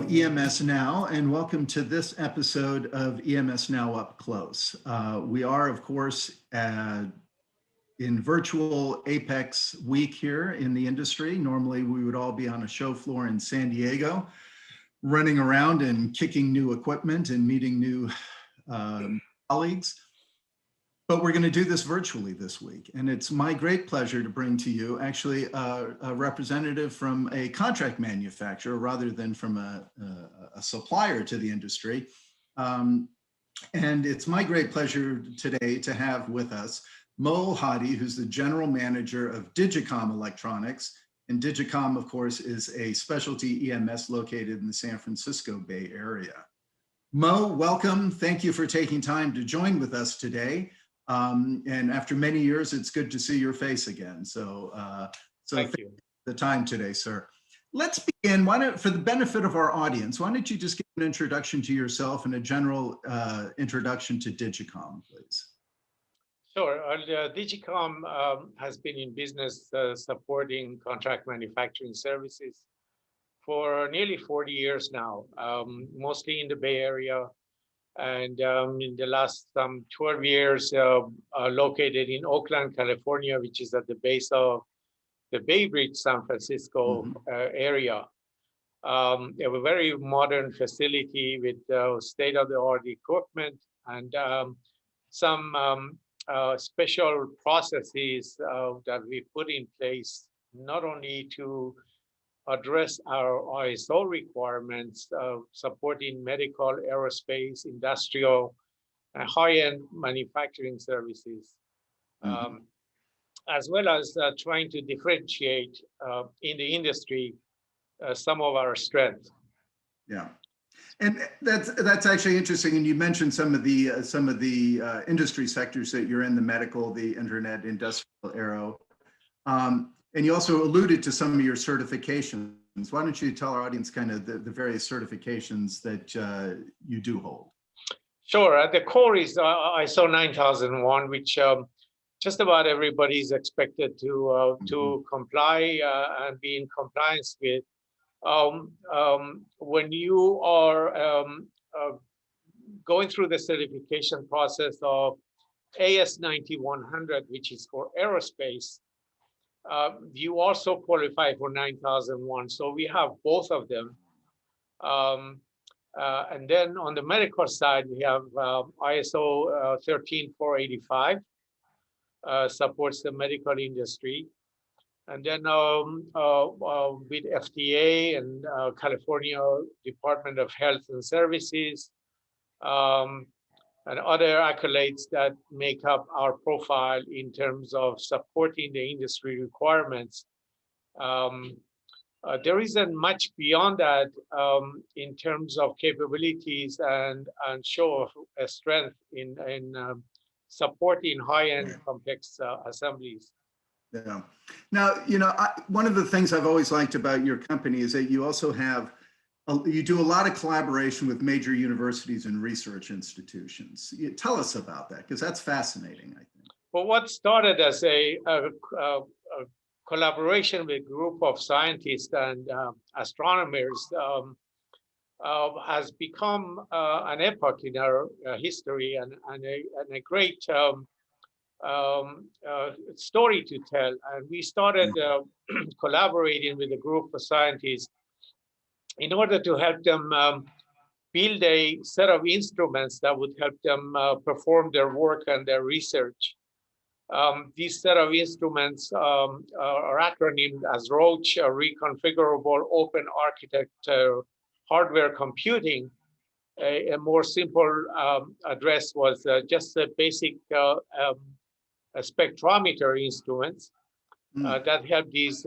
EMSNOW, and welcome to this episode of EMSNOW Up Close. We are, of course, in virtual Apex week here in the industry. Normally, we would all be on a show floor in San Diego, running around and kicking new equipment and meeting new colleagues. But we're going to do this virtually this week. And it's my great pleasure to bring to you actually a representative from a contract manufacturer rather than from a supplier to the industry. And it's my great pleasure today to have with us Mo Ohady, who's the General Manager of Digicom Electronics. And Digicom, of course, is a specialty EMS located in the San Francisco Bay Area. Mo, welcome. Thank you for taking time to join with us today. And after many years, it's good to see your face again. So thank you for the time today, sir. Let's begin. For the benefit of our audience, why don't you just give an introduction to yourself and a general introduction to Digicom, please? Sure. Digicom has been in business supporting contract manufacturing services for nearly 40 years now, mostly in the Bay Area. And in the last 12 years, located in Oakland, California, which is at the base of the Bay Bridge, San Francisco area. They have a very modern facility with state-of-the-art equipment and some special processes that we put in place, not only to address our ISO requirements, supporting medical, aerospace, industrial, and high-end manufacturing services, as well as trying to differentiate in the industry some of our strengths. Yeah, and that's actually interesting. And you mentioned some of the industry sectors that you're in: the medical, the internet, industrial, aero. And you also alluded to some of your certifications. Why don't you tell our audience kind of the various certifications that you do hold? Sure. At the core is ISO 9001, which just about everybody is expected to comply and be in compliance with. When you are going through the certification process of AS 9100, which is for aerospace, you also qualify for 9001. So we have both of them. And then on the medical side, we have ISO 13485, supports the medical industry. And then with FDA and California Department of Health and Services, and other accolades that make up our profile in terms of supporting the industry requirements. There isn't much beyond that in terms of capabilities and show of strength in supporting high-end complex assemblies. Yeah. Now, one of the things I've always liked about your company is that you also have you do a lot of collaboration with major universities and research institutions. Tell us about that, because that's fascinating, I think. Well, what started as a collaboration with a group of scientists and astronomers has become an epoch in our history and a great story to tell. And we started collaborating with a group of scientists in order to help them build a set of instruments that would help them perform their work and their research. These set of instruments are acronymed as ROACH, Reconfigurable Open Architecture Hardware Computing. A more simple address was just a basic spectrometer instruments that help these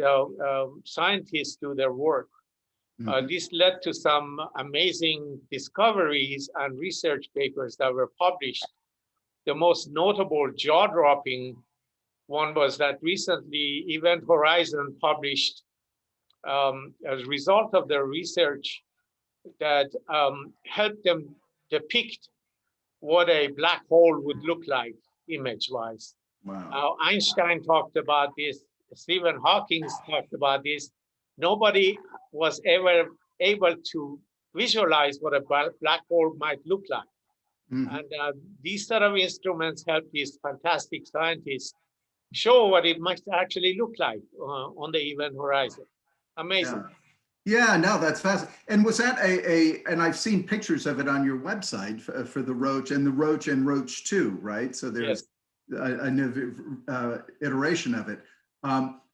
scientists do their work. This led to some amazing discoveries and research papers that were published. The most notable jaw-dropping one was that recently Event Horizon published as a result of their research that helped them depict what a black hole would look like image-wise. Wow. Einstein talked about this, Stephen Hawking talked about this. Nobody was ever able to visualize what a black hole might look like. Mhm. And these sort of instruments help these fantastic scientists show what it might actually look like on the event horizon. Amazing. Yeah. Yeah, no, that's fascinating. And was that and I've seen pictures of it on your website for the Roach and the Roach and Roach 2, right? So there's Yes. a new iteration of it.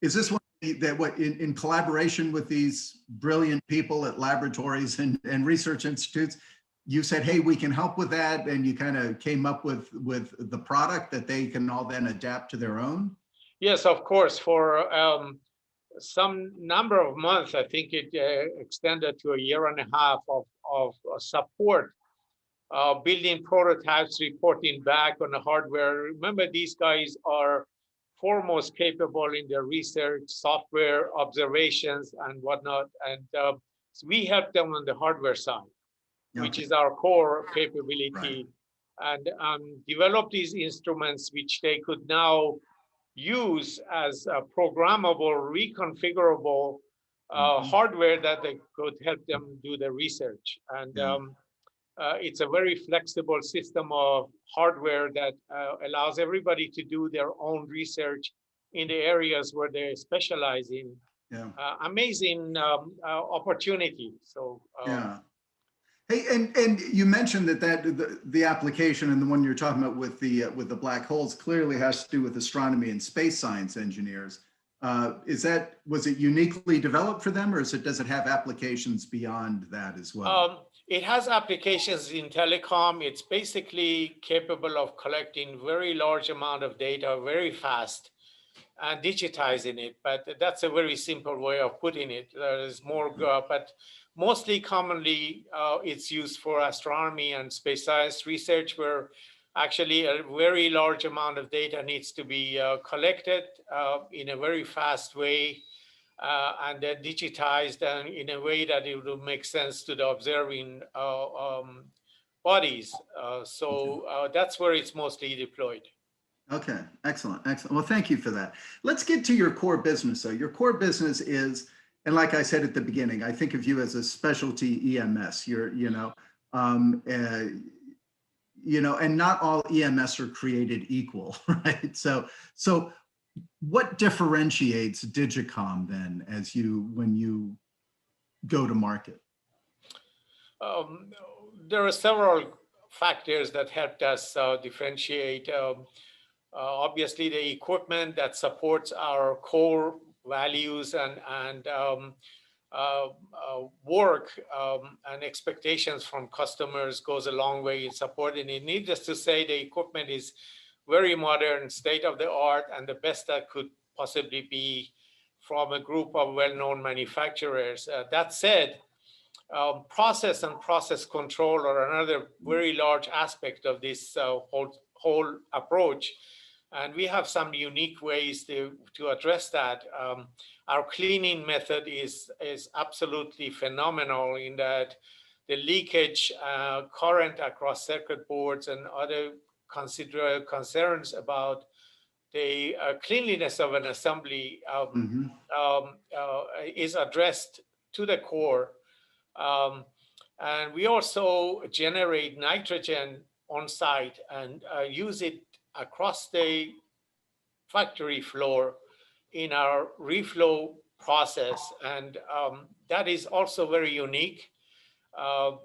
Is this one that what in collaboration with these brilliant people at laboratories and research institutes, you said, hey, we can help with that, and you kind of came up with the product that they can all then adapt to their own? Yes, of course. For some number of months, I think it extended to a year and a half of support, building prototypes, reporting back on the hardware. Remember, these guys are foremost capable in their research, software observations, and whatnot. And so we help them on the hardware side, which Okay, is our core right. capability, and develop these instruments which they could now use as a programmable, reconfigurable Mhm. hardware that they could help them do the research. And Yeah. it's a very flexible system of hardware that allows everybody to do their own research in the areas where they specialize in. Yeah. Amazing opportunity. So Yeah. Hey, and you mentioned that the application and the one you're talking about with the black holes clearly has to do with astronomy and space science engineers. Was it uniquely developed for them, or does it have applications beyond that as well? it has applications in telecom. It's basically capable of collecting very large amount of data very fast and digitizing it. But that's a very simple way of putting it. There is more, but mostly commonly it's used for astronomy and space science research, where actually a very large amount of data needs to be collected in a very fast way and then digitized and in a way that it will make sense to the observing bodies. That's where it's mostly deployed. Okay, excellent, excellent. Well, thank you for that. Let's get to your core business. So your core business is, and like I said at the beginning, I think of you as a specialty EMS. Um, uh, and not all EMS are created equal, right? So what differentiates Digicom then when you go to market? Um, there are several factors that helped us differentiate. Obviously, the equipment that supports our core values and work and expectations from customers goes a long way in supporting it. Needless to say, the equipment is very modern, state of the art, and the best that could possibly be from a group of well-known manufacturers. That said, process and process control are another very large aspect of this whole approach. And we have some unique ways to address that. Our cleaning method is absolutely phenomenal in that the leakage current across circuit boards and other concerns about the cleanliness of an assembly Mhm. is addressed to the core. Um, and we also generate nitrogen on site and use it across the factory floor in our reflow process. And that is also very unique uh,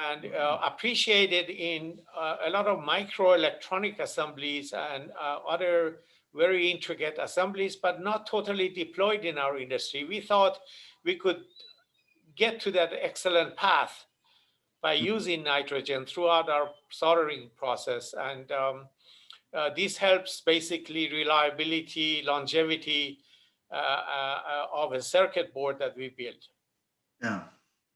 and appreciated in a lot of microelectronic assemblies and other very intricate assemblies, but not totally deployed in our industry. We thought we could get to that excellent path by using nitrogen throughout our soldering process. And this helps basically reliability, longevity of a circuit board that we built. Yeah,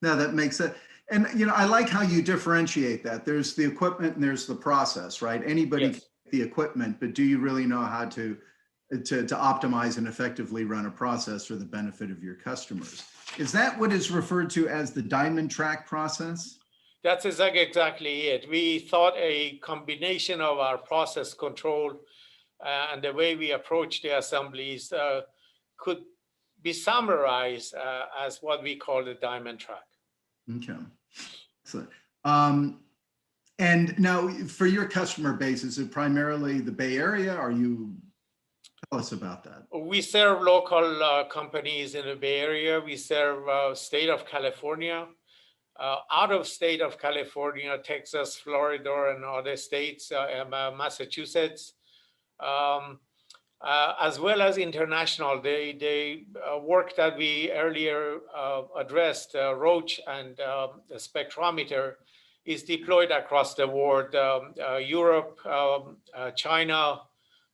no, that makes sense. And I like how you differentiate that. There's the equipment and there's the process, right? Anybody can Yes. get the equipment, but do you really know how to optimize and effectively run a process for the benefit of your customers? Is that what is referred to as the diamond track process? That's exactly it. We thought a combination of our process control and the way we approach the assemblies could be summarized as what we call the diamond track. Okay. Excellent. And now for your customer base, is it primarily the Bay Area? Tell us about that. We serve local companies in the Bay Area. We serve state of California, out of state of California, Texas, Florida, and other states, Massachusetts, as well as international. The work that we earlier addressed, ROACH and the spectrometer, is deployed across the world, Europe, China,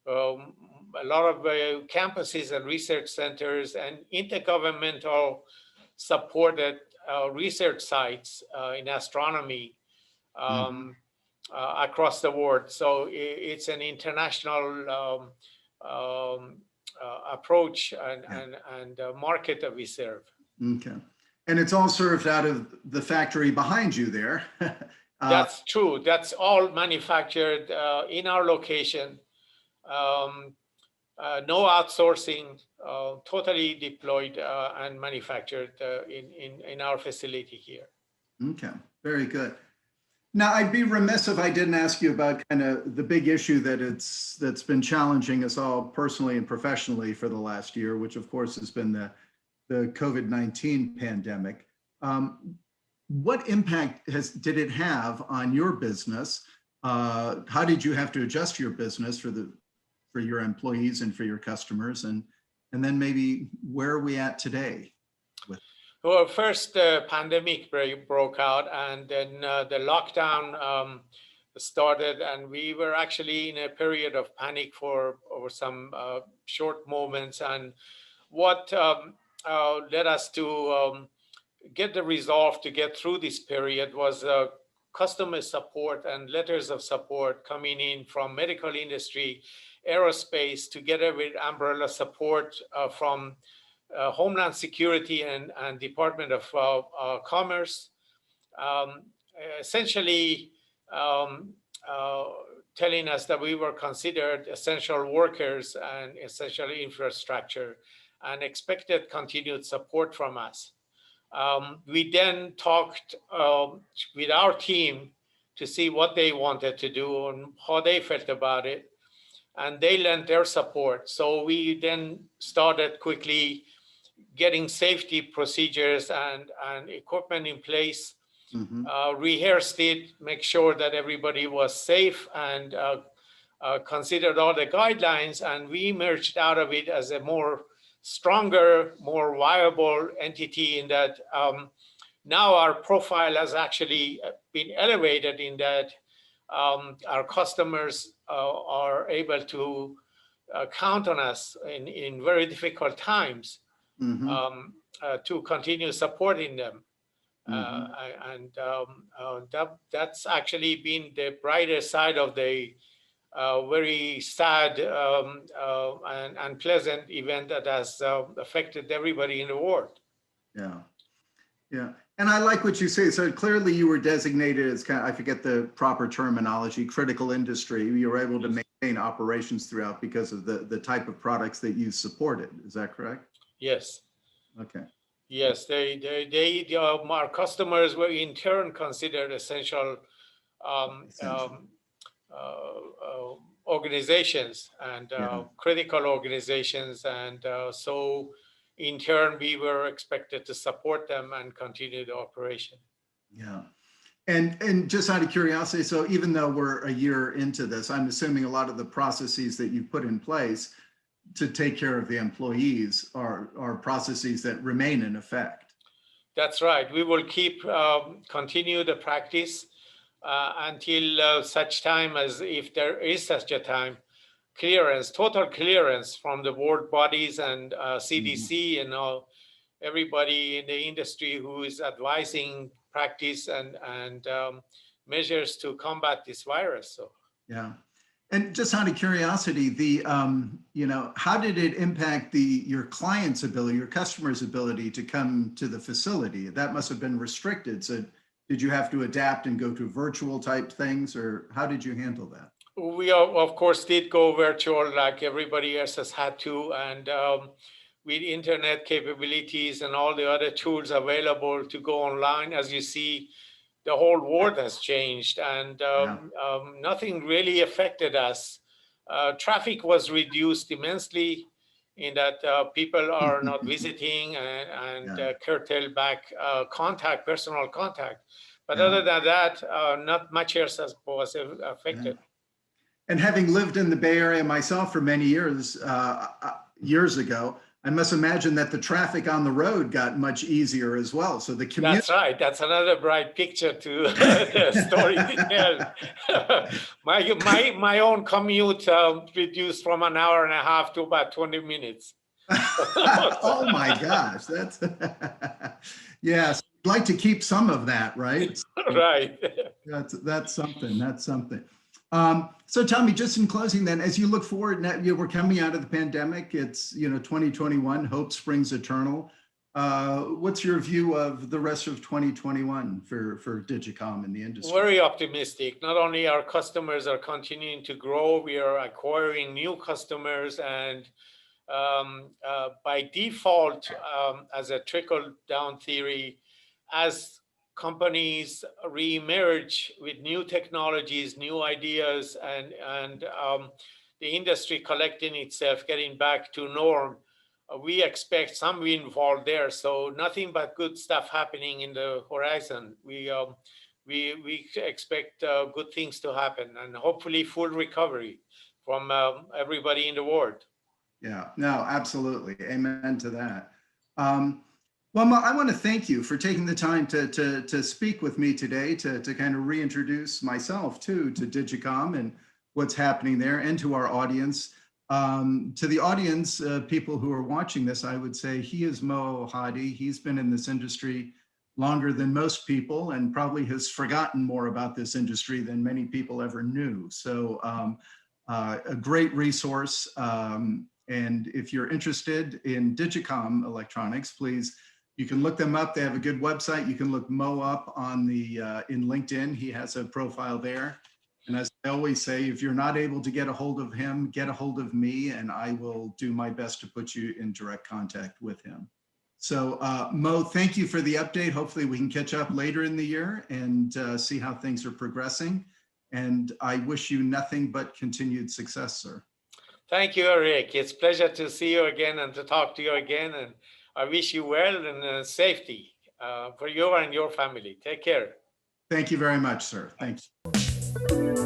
a lot of campuses and research centers and intergovernmental supported research sites in astronomy across the world. So it's an international approach and market that we serve. Okay. And it's all served out of the factory behind you there. That's true. That's all manufactured in our location. No outsourcing, totally deployed and manufactured in our facility here. Okay, very good. Now, I'd be remiss if I didn't ask you about kind of the big issue that's been challenging us all personally and professionally for the last year, which of course has been the COVID-19 pandemic. What impact did it have on your business? How did you have to adjust your business for your employees and for your customers? And then maybe where are we at today? Well, first the pandemic broke out, and then the lockdown started, and we were actually in a period of panic for some short moments. And what led us to get the resolve to get through this period was customer support and letters of support coming in from medical industry, aerospace, together with umbrella support from Homeland Security and Department of Commerce, essentially telling us that we were considered essential workers and essential infrastructure and expected continued support from us. We then talked with our team to see what they wanted to do and how they felt about it, and they lent their support. So we then started quickly getting safety procedures and equipment in place, rehearsed it, make sure that everybody was safe, and considered all the guidelines, and we emerged out of it as a more stronger, more viable entity in that now our profile has actually been elevated in that our customers are able to count on us in very difficult times to continue supporting them. And that's actually been the brighter side of the very sad and unpleasant event that has affected everybody in the world. Yeah, yeah. And I like what you say. So clearly you were designated as kind of, I forget the proper terminology, critical industry. You were able to maintain operations throughout because of the type of products that you supported. Is that correct? Yes. Okay. Yes, our customers were in turn considered essential organizations and critical organizations, and so in turn we were expected to support them and continue the operation. Yeah. And just out of curiosity, so even though we're a year into this, I'm assuming a lot of the processes that you've put in place to take care of the employees are processes that remain in effect. That's right. We will continue the practice until such time as, if there is such a time, total clearance from the board bodies and CDC and everybody in the industry who is advising practice and measures to combat this virus. So yeah. And just out of curiosity, how did it impact your client's ability, your customer's ability to come to the facility? That must have been restricted. So did you have to adapt and go to virtual type things, or how did you handle that? We of course did go virtual like everybody else has had to, and with internet capabilities and all the other tools available to go online. As you see, the whole world has changed, and Yeah. nothing really affected us. Traffic was reduced immensely in that people are not visiting and Yeah. curtail back contact, personal contact. But Yeah. other than that, not much else was Yeah. affected. And having lived in the Bay Area myself for many years, years ago, I must imagine that the traffic on the road got much easier as well. So the commute. That's right. That's another bright picture to the story to tell. my own commute reduced from an hour and a half to about 20 minutes. Oh my gosh, that's yes. I'd like to keep some of that, right? So Right. that's something. That's something. So tell me, just in closing, then, as you look forward, now we're coming out of the pandemic. It's 2021. Hope springs eternal. What's your view of the rest of 2021 for Digicom in the industry? Very optimistic. Not only our customers are continuing to grow, we are acquiring new customers, and by default, as a trickle-down theory, as companies re-emerge with new technologies, new ideas, and the industry collecting itself, getting back to norm, we expect some windfall there. So nothing but good stuff happening in the horizon. We expect good things to happen, and hopefully full recovery from everybody in the world. Yeah, no, absolutely. Amen to that. Well, Mo, I want to thank you for taking the time to speak with me today, to kind of reintroduce myself too to Digicom and what's happening there, and to our audience. To the audience, people who are watching this, I would say he is Mo Ohady. He's been in this industry longer than most people, and probably has forgotten more about this industry than many people ever knew. So a great resource. And if you're interested in Digicom Electronics, please, you can look them up. They have a good website. You can look Mo up on the in LinkedIn. He has a profile there. And as I always say, if you're not able to get a hold of him, get a hold of me, and I will do my best to put you in direct contact with him. So Mo, thank you for the update. Hopefully we can catch up later in the year and see how things are progressing. And I wish you nothing but continued success, sir. Thank you, Eric. It's a pleasure to see you again and to talk to you again. And I wish you well and safety for you and your family. Take care. Thank you very much, sir. Thank you.